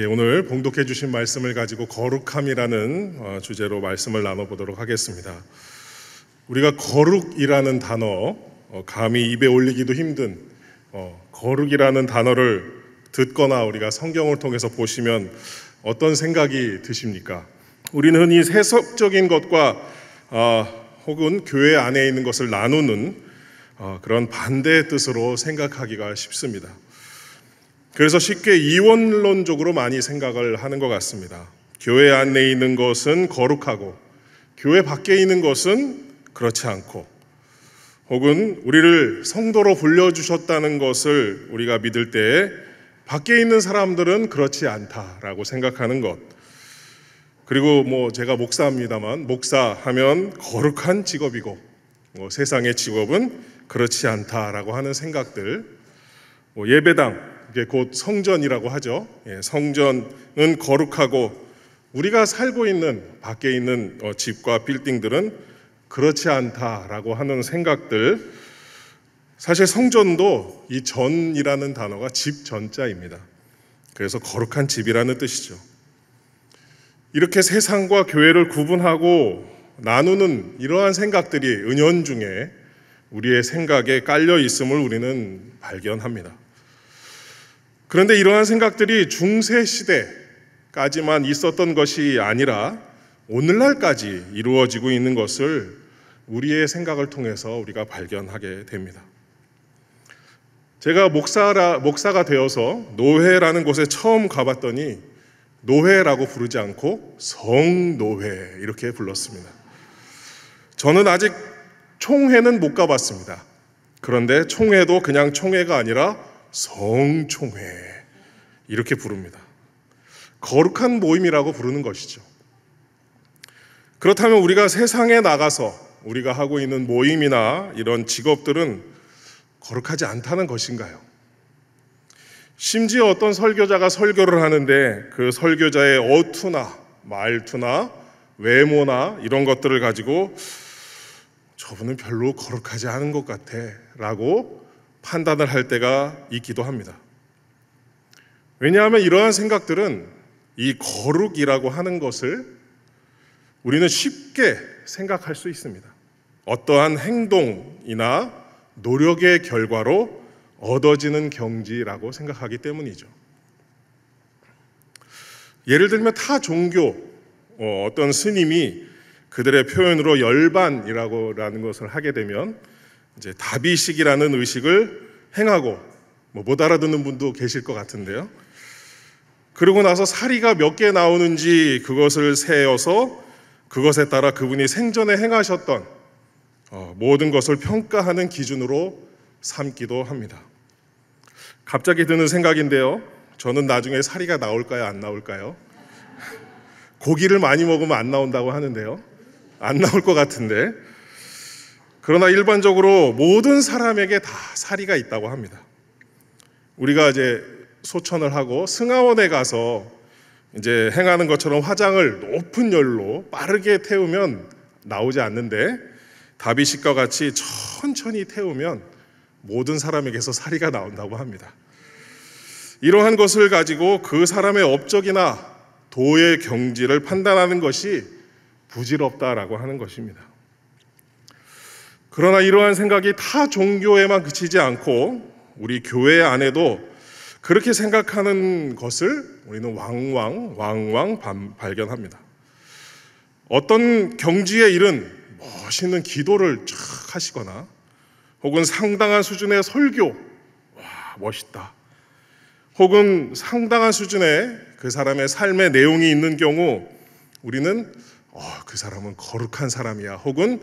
오늘 봉독해 주신 말씀을 가지고 거룩함이라는 주제로 말씀을 나눠보도록 하겠습니다. 우리가 거룩이라는 단어, 감히 입에 올리기도 힘든 거룩이라는 단어를 듣거나 우리가 성경을 통해서 보시면 어떤 생각이 드십니까? 우리는 흔히 세속적인 것과 혹은 교회 안에 있는 것을 나누는 그런 반대의 뜻으로 생각하기가 쉽습니다. 그래서 쉽게 이원론적으로 많이 생각을 하는 것 같습니다. 교회 안에 있는 것은 거룩하고 교회 밖에 있는 것은 그렇지 않고, 혹은 우리를 성도로 불려주셨다는 것을 우리가 믿을 때 밖에 있는 사람들은 그렇지 않다라고 생각하는 것. 그리고 제가 목사입니다만, 목사하면 거룩한 직업이고 세상의 직업은 그렇지 않다라고 하는 생각들. 예배당, 이게 곧 성전이라고 하죠. 성전은 거룩하고 우리가 살고 있는 밖에 있는 집과 빌딩들은 그렇지 않다라고 하는 생각들. 사실 성전도 이 전이라는 단어가 집 전자입니다. 그래서 거룩한 집이라는 뜻이죠. 이렇게 세상과 교회를 구분하고 나누는 이러한 생각들이 은연중에 우리의 생각에 깔려 있음을 우리는 발견합니다. 그런데 이러한 생각들이 중세 시대까지만 있었던 것이 아니라 오늘날까지 이루어지고 있는 것을 우리의 생각을 통해서 우리가 발견하게 됩니다. 제가 목사가 되어서 노회라는 곳에 처음 가봤더니 노회라고 부르지 않고 성노회 이렇게 불렀습니다. 저는 아직 총회는 못 가봤습니다. 그런데 총회도 그냥 총회가 아니라 성총회 이렇게 부릅니다. 거룩한 모임이라고 부르는 것이죠. 그렇다면 우리가 세상에 나가서 우리가 하고 있는 모임이나 이런 직업들은 거룩하지 않다는 것인가요? 심지어 어떤 설교자가 설교를 하는데 그 설교자의 어투나 말투나 외모나 이런 것들을 가지고 저분은 별로 거룩하지 않은 것 같아 라고 판단을 할 때가 있기도 합니다. 왜냐하면 이러한 생각들은 이 거룩이라고 하는 것을 우리는 쉽게 생각할 수 있습니다. 어떠한 행동이나 노력의 결과로 얻어지는 경지라고 생각하기 때문이죠. 예를 들면 타 종교 어떤 스님이 그들의 표현으로 열반이라는 것을 하게 되면 이제 다비식이라는 의식을 행하고 못 알아듣는 분도 계실 것 같은데요. 그러고 나서 사리가 몇 개 나오는지 그것을 세어서 그것에 따라 그분이 생전에 행하셨던 모든 것을 평가하는 기준으로 삼기도 합니다. 갑자기 드는 생각인데요. 저는 나중에 사리가 나올까요? 안 나올까요? 고기를 많이 먹으면 안 나온다고 하는데요. 안 나올 것 같은데. 그러나 일반적으로 모든 사람에게 다 사리가 있다고 합니다. 우리가 이제 소천을 하고 승하원에 가서 이제 행하는 것처럼 화장을 높은 열로 빠르게 태우면 나오지 않는데 다비식과 같이 천천히 태우면 모든 사람에게서 사리가 나온다고 합니다. 이러한 것을 가지고 그 사람의 업적이나 도의 경지를 판단하는 것이 부질없다라고 하는 것입니다. 그러나 이러한 생각이 타 종교에만 그치지 않고 우리 교회 안에도 그렇게 생각하는 것을 우리는 왕왕 발견합니다. 어떤 경지에 이른 멋있는 기도를 쫙 하시거나 혹은 상당한 수준의 설교, 와 멋있다. 혹은 상당한 수준의 그 사람의 삶의 내용이 있는 경우 우리는 그 사람은 거룩한 사람이야 혹은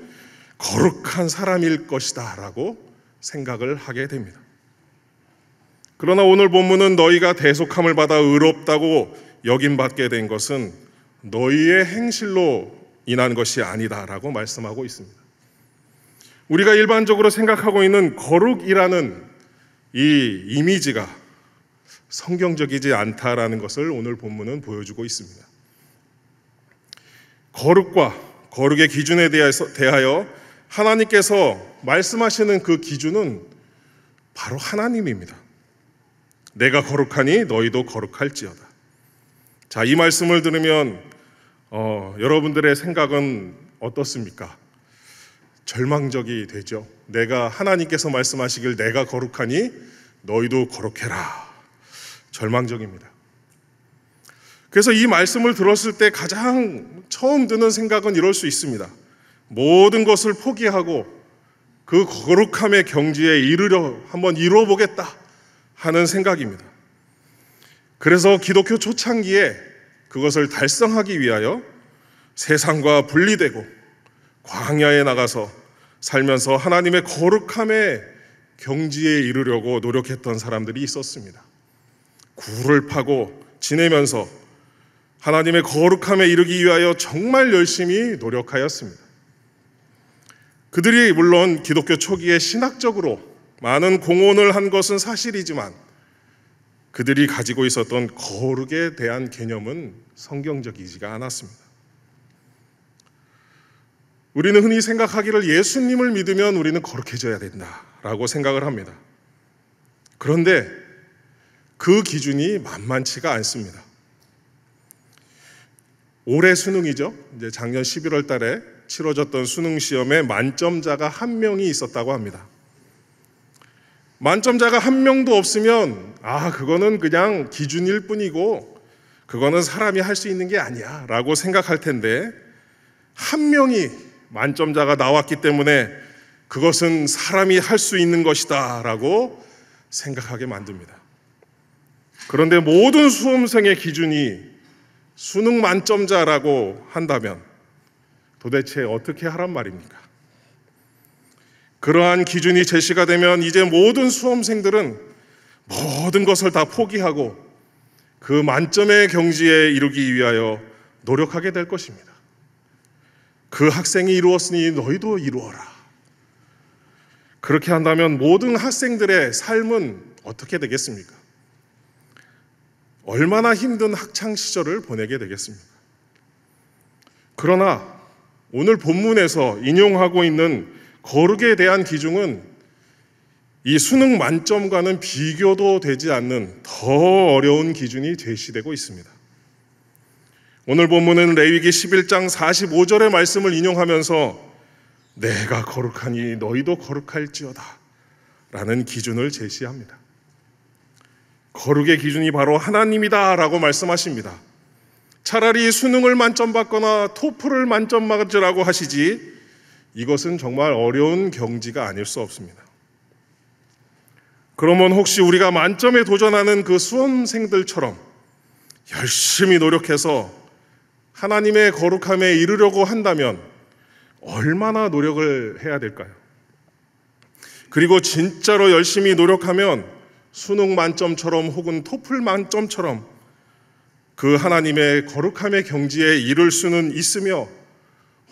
거룩한 사람일 것이다 라고 생각을 하게 됩니다. 그러나 오늘 본문은 너희가 대속함을 받아 의롭다고 여김받게 된 것은 너희의 행실로 인한 것이 아니다 라고 말씀하고 있습니다. 우리가 일반적으로 생각하고 있는 거룩이라는 이 이미지가 성경적이지 않다라는 것을 오늘 본문은 보여주고 있습니다. 거룩과 거룩의 기준에 대하여 하나님께서 말씀하시는 그 기준은 바로 하나님입니다. 내가 거룩하니 너희도 거룩할지어다. 자, 이 말씀을 들으면 여러분들의 생각은 어떻습니까? 절망적이 되죠. 하나님께서 말씀하시길 내가 거룩하니 너희도 거룩해라. 절망적입니다. 그래서 이 말씀을 들었을 때 가장 처음 드는 생각은 이럴 수 있습니다. 모든 것을 포기하고 그 거룩함의 경지에 한번 이루어보겠다 하는 생각입니다. 그래서 기독교 초창기에 그것을 달성하기 위하여 세상과 분리되고 광야에 나가서 살면서 하나님의 거룩함의 경지에 이르려고 노력했던 사람들이 있었습니다. 굴을 파고 지내면서 하나님의 거룩함에 이르기 위하여 정말 열심히 노력하였습니다. 그들이 물론 기독교 초기에 신학적으로 많은 공헌을 한 것은 사실이지만 그들이 가지고 있었던 거룩에 대한 개념은 성경적이지가 않았습니다. 우리는 흔히 생각하기를 예수님을 믿으면 우리는 거룩해져야 된다라고 생각을 합니다. 그런데 그 기준이 만만치가 않습니다. 올해 수능이죠. 이제 작년 11월 달에 치러졌던 수능 시험에 만점자가 한 명이 있었다고 합니다. 만점자가 한 명도 없으면 그거는 그냥 기준일 뿐이고 그거는 사람이 할 수 있는 게 아니야 라고 생각할 텐데 한 명이 만점자가 나왔기 때문에 그것은 사람이 할 수 있는 것이다 라고 생각하게 만듭니다. 그런데 모든 수험생의 기준이 수능 만점자라고 한다면 도대체 어떻게 하란 말입니까? 그러한 기준이 제시가 되면 이제 모든 수험생들은 모든 것을 다 포기하고 그 만점의 경지에 이르기 위하여 노력하게 될 것입니다. 그 학생이 이루었으니 너희도 이루어라. 그렇게 한다면 모든 학생들의 삶은 어떻게 되겠습니까? 얼마나 힘든 학창 시절을 보내게 되겠습니까? 그러나 오늘 본문에서 인용하고 있는 거룩에 대한 기준은 이 수능 만점과는 비교도 되지 않는 더 어려운 기준이 제시되고 있습니다. 오늘 본문은 레위기 11장 45절의 말씀을 인용하면서 내가 거룩하니 너희도 거룩할지어다 라는 기준을 제시합니다. 거룩의 기준이 바로 하나님이다 라고 말씀하십니다. 차라리 수능을 만점 받거나 토플을 만점 맞으라고 하시지 이것은 정말 어려운 경지가 아닐 수 없습니다. 그러면 혹시 우리가 만점에 도전하는 그 수험생들처럼 열심히 노력해서 하나님의 거룩함에 이르려고 한다면 얼마나 노력을 해야 될까요? 그리고 진짜로 열심히 노력하면 수능 만점처럼 혹은 토플 만점처럼 그 하나님의 거룩함의 경지에 이를 수는 있으며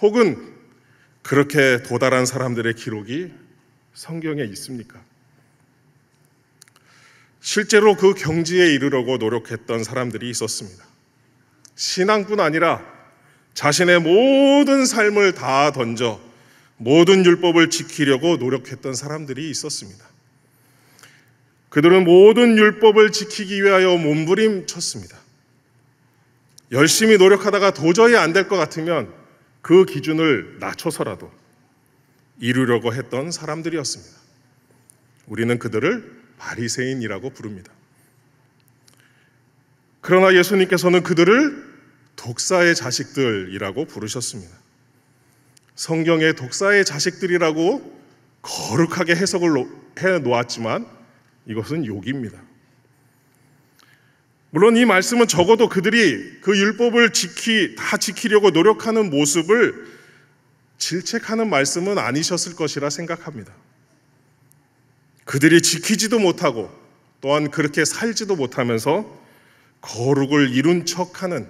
혹은 그렇게 도달한 사람들의 기록이 성경에 있습니까? 실제로 그 경지에 이르려고 노력했던 사람들이 있었습니다. 신앙뿐 아니라 자신의 모든 삶을 다 던져 모든 율법을 지키려고 노력했던 사람들이 있었습니다. 그들은 모든 율법을 지키기 위하여 몸부림쳤습니다. 열심히 노력하다가 도저히 안 될 것 같으면 그 기준을 낮춰서라도 이루려고 했던 사람들이었습니다. 우리는 그들을 바리새인이라고 부릅니다. 그러나 예수님께서는 그들을 독사의 자식들이라고 부르셨습니다. 성경에 독사의 자식들이라고 거룩하게 해석을 해 놓았지만 이것은 욕입니다. 물론 이 말씀은 적어도 그들이 그 율법을 다 지키려고 노력하는 모습을 질책하는 말씀은 아니셨을 것이라 생각합니다. 그들이 지키지도 못하고 또한 그렇게 살지도 못하면서 거룩을 이룬 척하는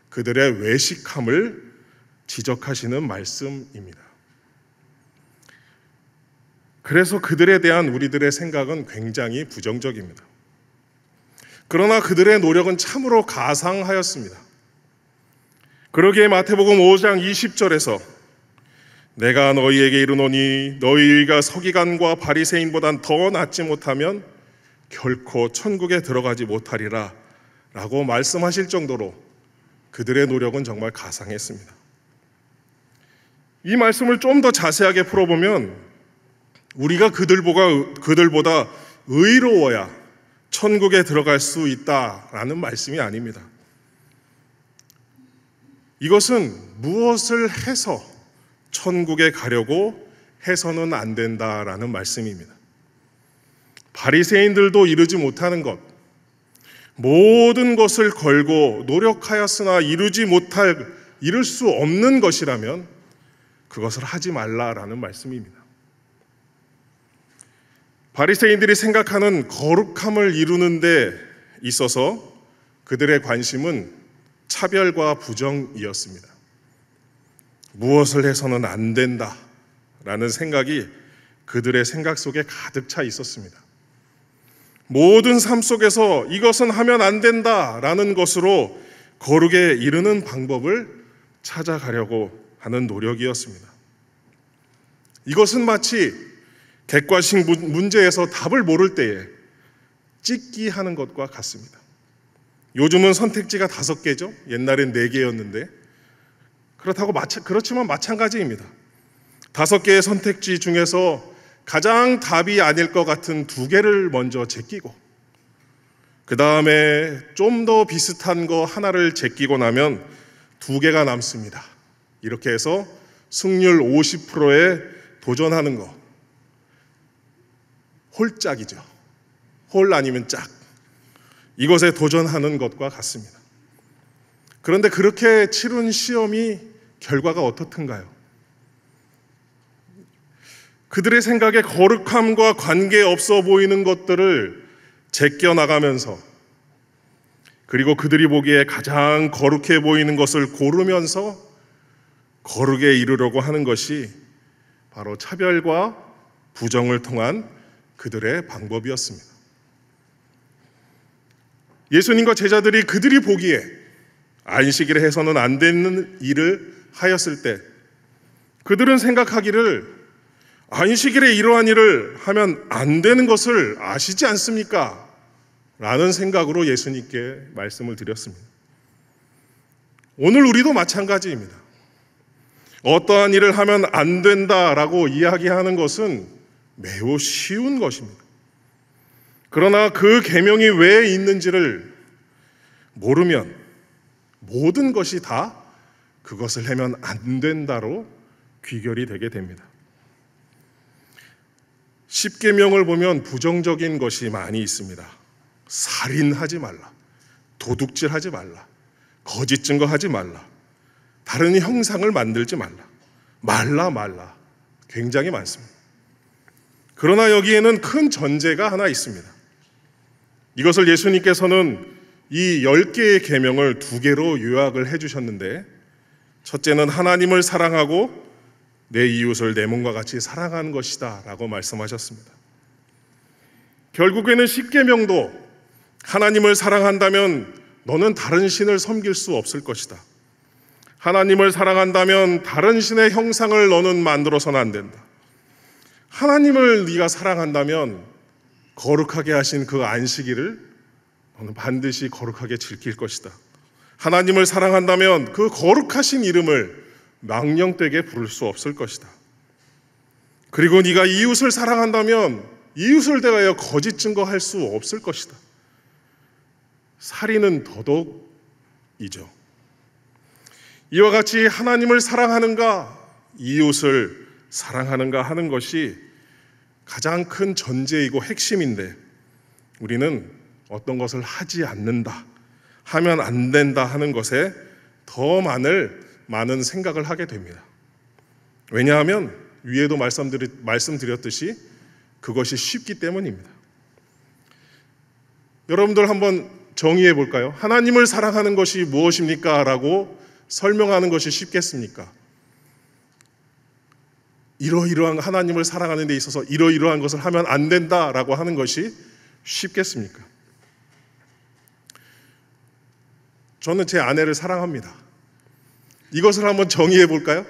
그들의 외식함을 지적하시는 말씀입니다. 그래서 그들에 대한 우리들의 생각은 굉장히 부정적입니다. 그러나 그들의 노력은 참으로 가상하였습니다. 그러기에 마태복음 5장 20절에서 내가 너희에게 이르노니 너희가 서기관과 바리새인보단 더 낫지 못하면 결코 천국에 들어가지 못하리라 라고 말씀하실 정도로 그들의 노력은 정말 가상했습니다. 이 말씀을 좀 더 자세하게 풀어보면 우리가 그들보다 의로워야 천국에 들어갈 수 있다라는 말씀이 아닙니다. 이것은 무엇을 해서 천국에 가려고 해서는 안 된다라는 말씀입니다. 바리새인들도 이루지 못하는 것, 모든 것을 걸고 노력하였으나 이룰 수 없는 것이라면 그것을 하지 말라라는 말씀입니다. 바리새인들이 생각하는 거룩함을 이루는 데 있어서 그들의 관심은 차별과 부정이었습니다. 무엇을 해서는 안 된다라는 생각이 그들의 생각 속에 가득 차 있었습니다. 모든 삶 속에서 이것은 하면 안 된다라는 것으로 거룩에 이르는 방법을 찾아가려고 하는 노력이었습니다. 이것은 마치 객관식 문제에서 답을 모를 때에 찍기 하는 것과 같습니다. 요즘은 선택지가 5개죠. 옛날엔 4개였는데 그렇지만 마찬가지입니다. 5개의 선택지 중에서 가장 답이 아닐 것 같은 2개를 먼저 제끼고 그 다음에 좀 더 비슷한 거 하나를 제끼고 나면 2개가 남습니다. 이렇게 해서 승률 50%에 도전하는 거, 홀짝이죠. 홀 아니면 짝. 이것에 도전하는 것과 같습니다. 그런데 그렇게 치룬 시험이 결과가 어떻든가요? 그들의 생각에 거룩함과 관계없어 보이는 것들을 제껴나가면서 그리고 그들이 보기에 가장 거룩해 보이는 것을 고르면서 거룩에 이르려고 하는 것이 바로 차별과 부정을 통한 그들의 방법이었습니다. 예수님과 제자들이 그들이 보기에 안식일에 해서는 안 되는 일을 하였을 때 그들은 생각하기를 안식일에 이러한 일을 하면 안 되는 것을 아시지 않습니까? 라는 생각으로 예수님께 말씀을 드렸습니다. 오늘 우리도 마찬가지입니다. 어떠한 일을 하면 안 된다라고 이야기하는 것은 매우 쉬운 것입니다. 그러나 그 계명이 왜 있는지를 모르면 모든 것이 다 그것을 하면 안 된다로 귀결이 되게 됩니다. 10계명을 보면 부정적인 것이 많이 있습니다. 살인하지 말라, 도둑질하지 말라, 거짓 증거하지 말라, 다른 형상을 만들지 말라, 굉장히 많습니다. 그러나 여기에는 큰 전제가 하나 있습니다. 이것을 예수님께서는 이 10개의 계명을 2개로 요약을 해주셨는데 첫째는 하나님을 사랑하고 내 이웃을 내 몸과 같이 사랑하는 것이다 라고 말씀하셨습니다. 결국에는 10계명도 하나님을 사랑한다면 너는 다른 신을 섬길 수 없을 것이다. 하나님을 사랑한다면 다른 신의 형상을 너는 만들어서는 안 된다. 하나님을 네가 사랑한다면 거룩하게 하신 그 안식일을 너는 반드시 거룩하게 지킬 것이다. 하나님을 사랑한다면 그 거룩하신 이름을 망령되게 부를 수 없을 것이다. 그리고 네가 이웃을 사랑한다면 이웃을 대하여 거짓 증거할 수 없을 것이다. 살인은 더더욱이죠. 이와 같이 하나님을 사랑하는가 이웃을 사랑하는가 하는 것이 가장 큰 전제이고 핵심인데 우리는 어떤 것을 하지 않는다, 하면 안 된다 하는 것에 더 많은 생각을 하게 됩니다. 왜냐하면 위에도 말씀드렸듯이 그것이 쉽기 때문입니다. 여러분들 한번 정의해 볼까요? 하나님을 사랑하는 것이 무엇입니까? 라고 설명하는 것이 쉽겠습니까? 이러이러한 하나님을 사랑하는 데 있어서 이러이러한 것을 하면 안 된다라고 하는 것이 쉽겠습니까? 저는 제 아내를 사랑합니다. 이것을 한번 정의해 볼까요?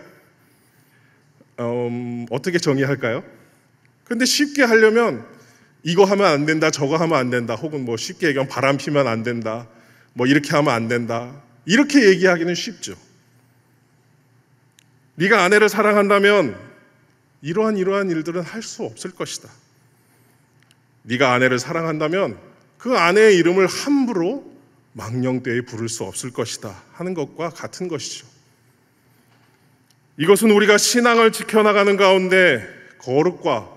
어떻게 정의할까요? 근데 쉽게 하려면 이거 하면 안 된다, 저거 하면 안 된다, 혹은 뭐 쉽게 얘기하면 바람 피면 안 된다, 뭐 이렇게 하면 안 된다. 이렇게 얘기하기는 쉽죠. 네가 아내를 사랑한다면 이러한 일들은 할 수 없을 것이다. 네가 아내를 사랑한다면 그 아내의 이름을 함부로 망령되이 부를 수 없을 것이다 하는 것과 같은 것이죠. 이것은 우리가 신앙을 지켜나가는 가운데 거룩과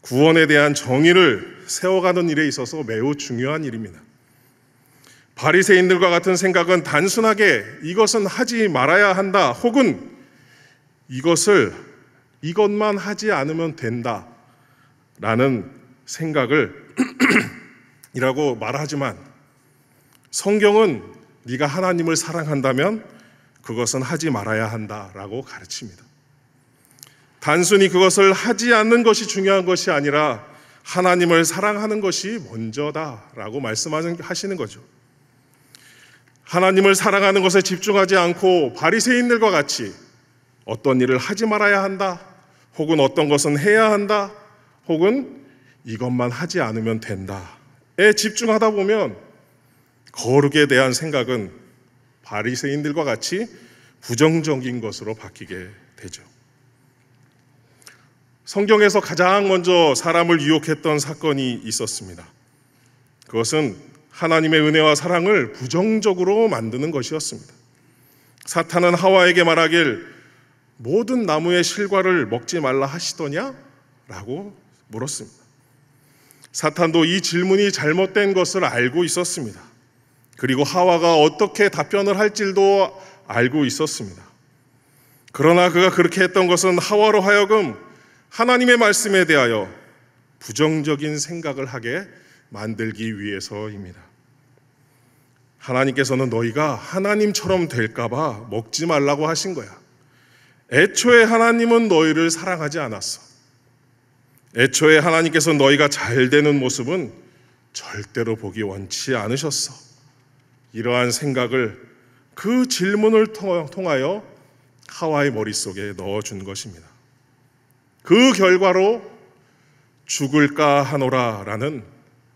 구원에 대한 정의를 세워가는 일에 있어서 매우 중요한 일입니다. 바리새인들과 같은 생각은 단순하게 이것은 하지 말아야 한다 혹은 이것만 하지 않으면 된다 라는 생각을 이라고 말하지만 성경은 네가 하나님을 사랑한다면 그것은 하지 말아야 한다라고 가르칩니다. 단순히 그것을 하지 않는 것이 중요한 것이 아니라 하나님을 사랑하는 것이 먼저다라고 말씀하시는 거죠. 하나님을 사랑하는 것에 집중하지 않고 바리새인들과 같이 어떤 일을 하지 말아야 한다 혹은 어떤 것은 해야 한다 혹은 이것만 하지 않으면 된다에 집중하다 보면 거룩에 대한 생각은 바리새인들과 같이 부정적인 것으로 바뀌게 되죠. 성경에서 가장 먼저 사람을 유혹했던 사건이 있었습니다. 그것은 하나님의 은혜와 사랑을 부정적으로 만드는 것이었습니다. 사탄은 하와에게 말하길 모든 나무의 실과를 먹지 말라 하시더냐? 라고 물었습니다. 사탄도 이 질문이 잘못된 것을 알고 있었습니다. 그리고 하와가 어떻게 답변을 할지도 알고 있었습니다. 그러나 그가 그렇게 했던 것은 하와로 하여금 하나님의 말씀에 대하여 부정적인 생각을 하게 만들기 위해서입니다. 하나님께서는 너희가 하나님처럼 될까봐 먹지 말라고 하신 거야. 애초에 하나님은 너희를 사랑하지 않았어. 애초에 하나님께서 너희가 잘 되는 모습은 절대로 보기 원치 않으셨어. 이러한 생각을 그 질문을 통하여 하와의 머릿속에 넣어준 것입니다. 그 결과로 죽을까 하노라라는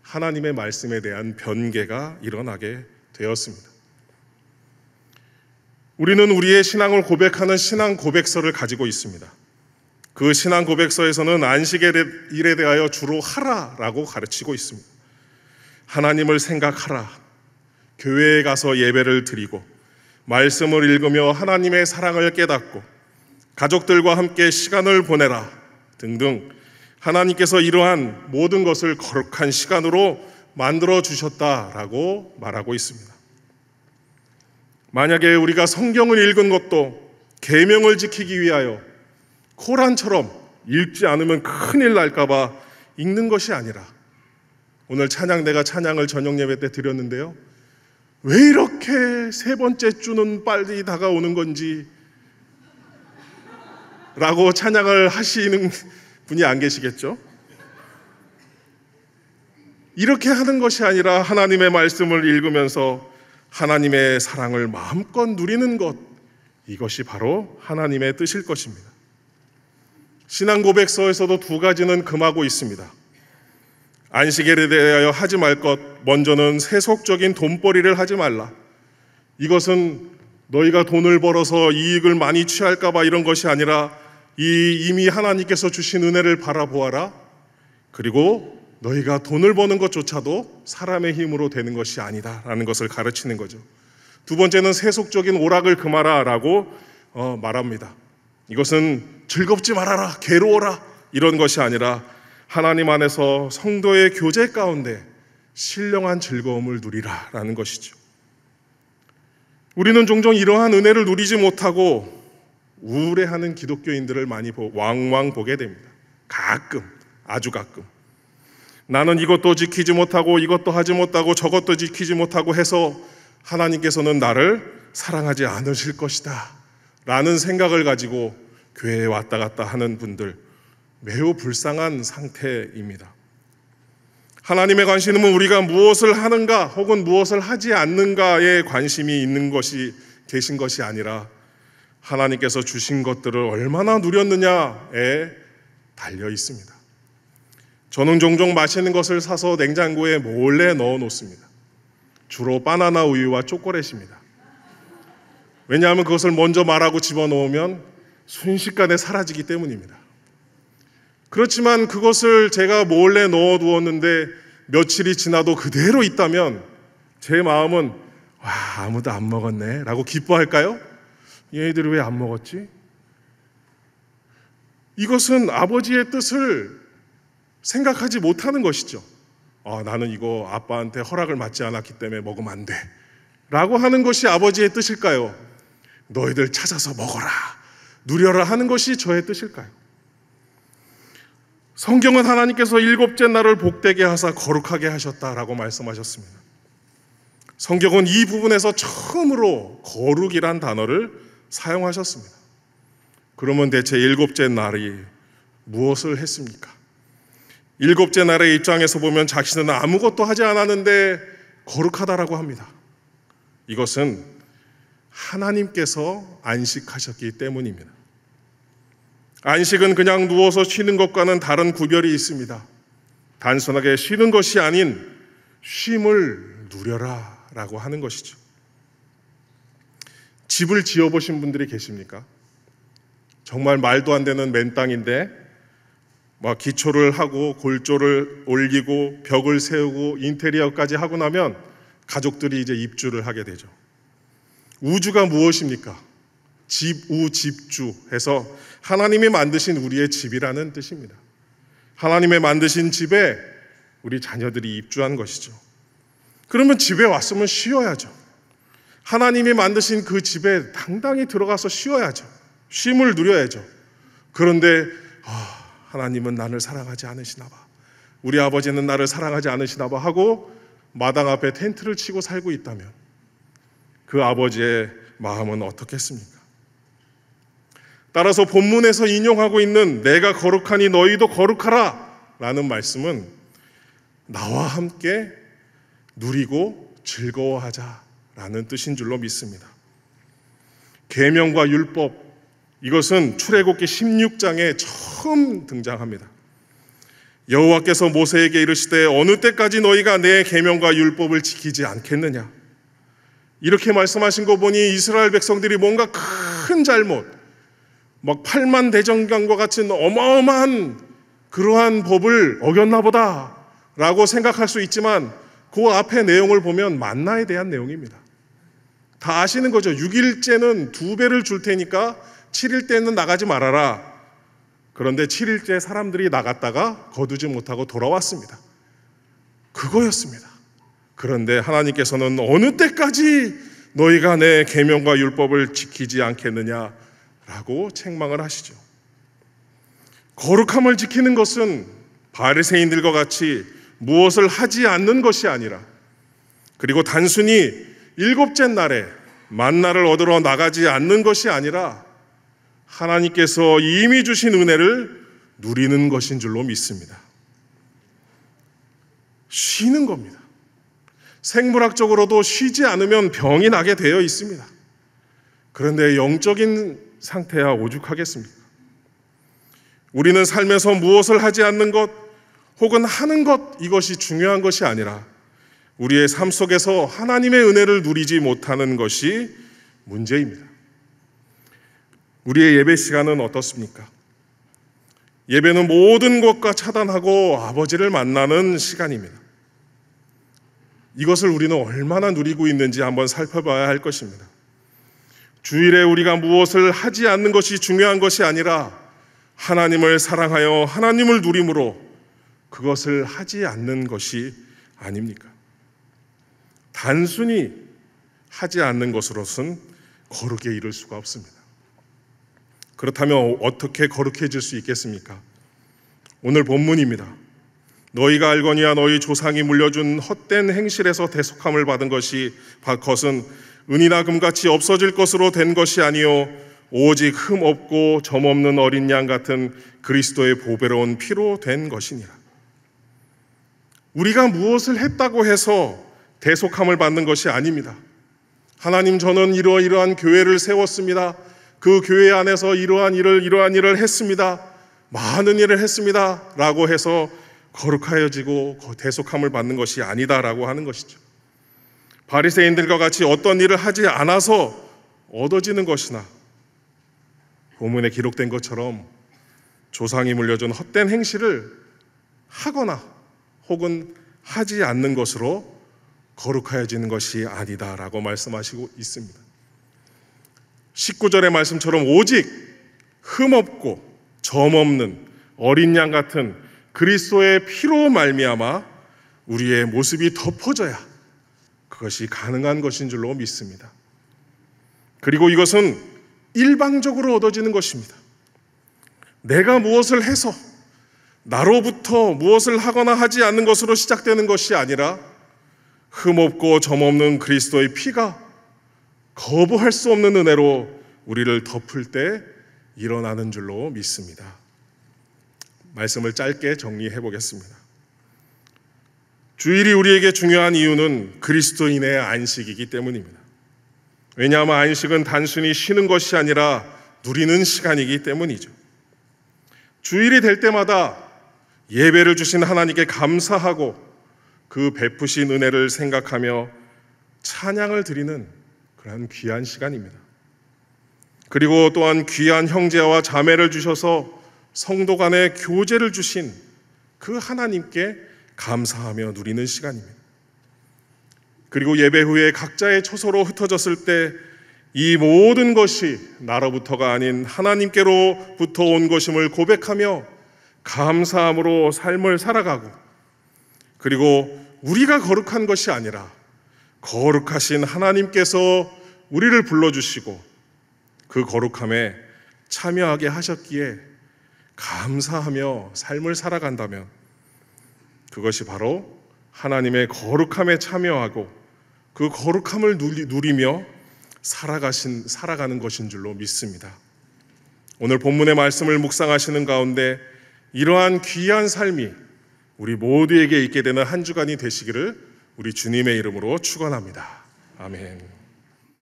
하나님의 말씀에 대한 변개가 일어나게 되었습니다. 우리는 우리의 신앙을 고백하는 신앙 고백서를 가지고 있습니다. 그 신앙 고백서에서는 안식의 일에 대하여 주로 하라라고 가르치고 있습니다. 하나님을 생각하라, 교회에 가서 예배를 드리고 말씀을 읽으며 하나님의 사랑을 깨닫고 가족들과 함께 시간을 보내라 등등 하나님께서 이러한 모든 것을 거룩한 시간으로 만들어 주셨다라고 말하고 있습니다. 만약에 우리가 성경을 읽은 것도 계명을 지키기 위하여 코란처럼 읽지 않으면 큰일 날까 봐 읽는 것이 아니라 오늘 내가 찬양을 저녁 예배 때 드렸는데요. 왜 이렇게 세 번째 주는 빨리 다가오는 건지 라고 찬양을 하시는 분이 안 계시겠죠? 이렇게 하는 것이 아니라 하나님의 말씀을 읽으면서 하나님의 사랑을 마음껏 누리는 것, 이것이 바로 하나님의 뜻일 것입니다. 신앙 고백서에서도 두 가지는 금하고 있습니다. 안식일에 대하여 하지 말 것, 먼저는 세속적인 돈벌이를 하지 말라. 이것은 너희가 돈을 벌어서 이익을 많이 취할까 봐 이런 것이 아니라 이미 하나님께서 주신 은혜를 바라보아라. 그리고 너희가 돈을 버는 것조차도 사람의 힘으로 되는 것이 아니다라는 것을 가르치는 거죠. 두 번째는 세속적인 오락을 금하라 라고 말합니다. 이것은 즐겁지 말아라, 괴로워라 이런 것이 아니라 하나님 안에서 성도의 교제 가운데 신령한 즐거움을 누리라 라는 것이죠. 우리는 종종 이러한 은혜를 누리지 못하고 우울해하는 기독교인들을 많이 왕왕 보게 됩니다. 가끔, 아주 가끔. 나는 이것도 지키지 못하고 이것도 하지 못하고 저것도 지키지 못하고 해서 하나님께서는 나를 사랑하지 않으실 것이다 라는 생각을 가지고 교회에 왔다 갔다 하는 분들, 매우 불쌍한 상태입니다. 하나님의 관심은 우리가 무엇을 하는가 혹은 무엇을 하지 않는가에 관심이 계신 것이 아니라 하나님께서 주신 것들을 얼마나 누렸느냐에 달려 있습니다. 저는 종종 맛있는 것을 사서 냉장고에 몰래 넣어 놓습니다. 주로 바나나 우유와 초콜릿입니다. 왜냐하면 그것을 먼저 말하고 집어넣으면 순식간에 사라지기 때문입니다. 그렇지만 그것을 제가 몰래 넣어두었는데 며칠이 지나도 그대로 있다면 제 마음은 와, 아무도 안 먹었네 라고 기뻐할까요? 얘네들이 왜 안 먹었지? 이것은 아버지의 뜻을 생각하지 못하는 것이죠. 나는 이거 아빠한테 허락을 받지 않았기 때문에 먹으면 안 돼 라고 하는 것이 아버지의 뜻일까요? 너희들 찾아서 먹어라, 누려라 하는 것이 저의 뜻일까요? 성경은 하나님께서 일곱째 날을 복되게 하사 거룩하게 하셨다라고 말씀하셨습니다. 성경은 이 부분에서 처음으로 거룩이란 단어를 사용하셨습니다. 그러면 대체 일곱째 날이 무엇을 했습니까? 일곱째 날의 입장에서 보면 자신은 아무것도 하지 않았는데 거룩하다라고 합니다. 이것은 하나님께서 안식하셨기 때문입니다. 안식은 그냥 누워서 쉬는 것과는 다른 구별이 있습니다. 단순하게 쉬는 것이 아닌 쉼을 누려라 라고 하는 것이죠. 집을 지어보신 분들이 계십니까? 정말 말도 안 되는 맨 땅인데 막 기초를 하고 골조를 올리고 벽을 세우고 인테리어까지 하고 나면 가족들이 이제 입주를 하게 되죠. 우주가 무엇입니까? 집우집주 해서 하나님이 만드신 우리의 집이라는 뜻입니다. 하나님의 만드신 집에 우리 자녀들이 입주한 것이죠. 그러면 집에 왔으면 쉬어야죠. 하나님이 만드신 그 집에 당당히 들어가서 쉬어야죠. 쉼을 누려야죠. 그런데 하나님은 나를 사랑하지 않으시나 봐, 우리 아버지는 나를 사랑하지 않으시나 봐 하고 마당 앞에 텐트를 치고 살고 있다면 그 아버지의 마음은 어떻겠습니까? 따라서 본문에서 인용하고 있는 내가 거룩하니 너희도 거룩하라 라는 말씀은 나와 함께 누리고 즐거워하자라는 뜻인 줄로 믿습니다. 계명과 율법, 이것은 출애굽기 16장에 처음 등장합니다. 여호와께서 모세에게 이르시되 어느 때까지 너희가 내 계명과 율법을 지키지 않겠느냐, 이렇게 말씀하신 거 보니 이스라엘 백성들이 뭔가 큰 잘못, 막 8만 대장경과 같은 어마어마한 그러한 법을 어겼나 보다 라고 생각할 수 있지만 그 앞에 내용을 보면 만나에 대한 내용입니다. 다 아시는 거죠. 6일째는 2배를 줄 테니까 7일 때는 나가지 말아라. 그런데 7일째 사람들이 나갔다가 거두지 못하고 돌아왔습니다. 그거였습니다. 그런데 하나님께서는 어느 때까지 너희가 내 계명과 율법을 지키지 않겠느냐라고 책망을 하시죠. 거룩함을 지키는 것은 바리새인들과 같이 무엇을 하지 않는 것이 아니라, 그리고 단순히 일곱째 날에 만나를 얻으러 나가지 않는 것이 아니라 하나님께서 이미 주신 은혜를 누리는 것인 줄로 믿습니다. 쉬는 겁니다. 생물학적으로도 쉬지 않으면 병이 나게 되어 있습니다. 그런데 영적인 상태야 오죽하겠습니까? 우리는 삶에서 무엇을 하지 않는 것 혹은 하는 것, 이것이 중요한 것이 아니라 우리의 삶 속에서 하나님의 은혜를 누리지 못하는 것이 문제입니다. 우리의 예배 시간은 어떻습니까? 예배는 모든 것과 차단하고 아버지를 만나는 시간입니다. 이것을 우리는 얼마나 누리고 있는지 한번 살펴봐야 할 것입니다. 주일에 우리가 무엇을 하지 않는 것이 중요한 것이 아니라 하나님을 사랑하여 하나님을 누림으로 그것을 하지 않는 것이 아닙니까? 단순히 하지 않는 것으로서는 거룩에 이를 수가 없습니다. 그렇다면 어떻게 거룩해질 수 있겠습니까? 오늘 본문입니다. 너희가 알거니와 너희 조상이 물려준 헛된 행실에서 대속함을 받은 것은 은이나 금같이 없어질 것으로 된 것이 아니요 오직 흠 없고 점 없는 어린 양 같은 그리스도의 보배로운 피로 된 것이니라. 우리가 무엇을 했다고 해서 대속함을 받는 것이 아닙니다. 하나님, 저는 이러이러한 교회를 세웠습니다. 그 교회 안에서 이러한 일을 했습니다. 많은 일을 했습니다. 라고 해서 거룩하여지고 대속함을 받는 것이 아니다라고 하는 것이죠. 바리새인들과 같이 어떤 일을 하지 않아서 얻어지는 것이나 본문에 기록된 것처럼 조상이 물려준 헛된 행실을 하거나 혹은 하지 않는 것으로 거룩하여지는 것이 아니다라고 말씀하시고 있습니다. 19절의 말씀처럼 오직 흠없고 점없는 어린 양 같은 그리스도의 피로 말미암아 우리의 모습이 덮어져야 그것이 가능한 것인 줄로 믿습니다. 그리고 이것은 일방적으로 얻어지는 것입니다. 내가 무엇을 해서 나로부터 무엇을 하거나 하지 않는 것으로 시작되는 것이 아니라 흠없고 점없는 그리스도의 피가 거부할 수 없는 은혜로 우리를 덮을 때 일어나는 줄로 믿습니다. 말씀을 짧게 정리해 보겠습니다. 주일이 우리에게 중요한 이유는 그리스도인의 안식이기 때문입니다. 왜냐하면 안식은 단순히 쉬는 것이 아니라 누리는 시간이기 때문이죠. 주일이 될 때마다 예배를 주신 하나님께 감사하고 그 베푸신 은혜를 생각하며 찬양을 드리는 그런 귀한 시간입니다. 그리고 또한 귀한 형제와 자매를 주셔서 성도 간의 교제를 주신 그 하나님께 감사하며 누리는 시간입니다. 그리고 예배 후에 각자의 처소로 흩어졌을 때 이 모든 것이 나로부터가 아닌 하나님께로부터 온 것임을 고백하며 감사함으로 삶을 살아가고, 그리고 우리가 거룩한 것이 아니라 거룩하신 하나님께서 우리를 불러주시고 그 거룩함에 참여하게 하셨기에 감사하며 삶을 살아간다면 그것이 바로 하나님의 거룩함에 참여하고 그 거룩함을 누리며 살아가는 것인 줄로 믿습니다. 오늘 본문의 말씀을 묵상하시는 가운데 이러한 귀한 삶이 우리 모두에게 있게 되는 한 주간이 되시기를 우리 주님의 이름으로 축원합니다. 아멘.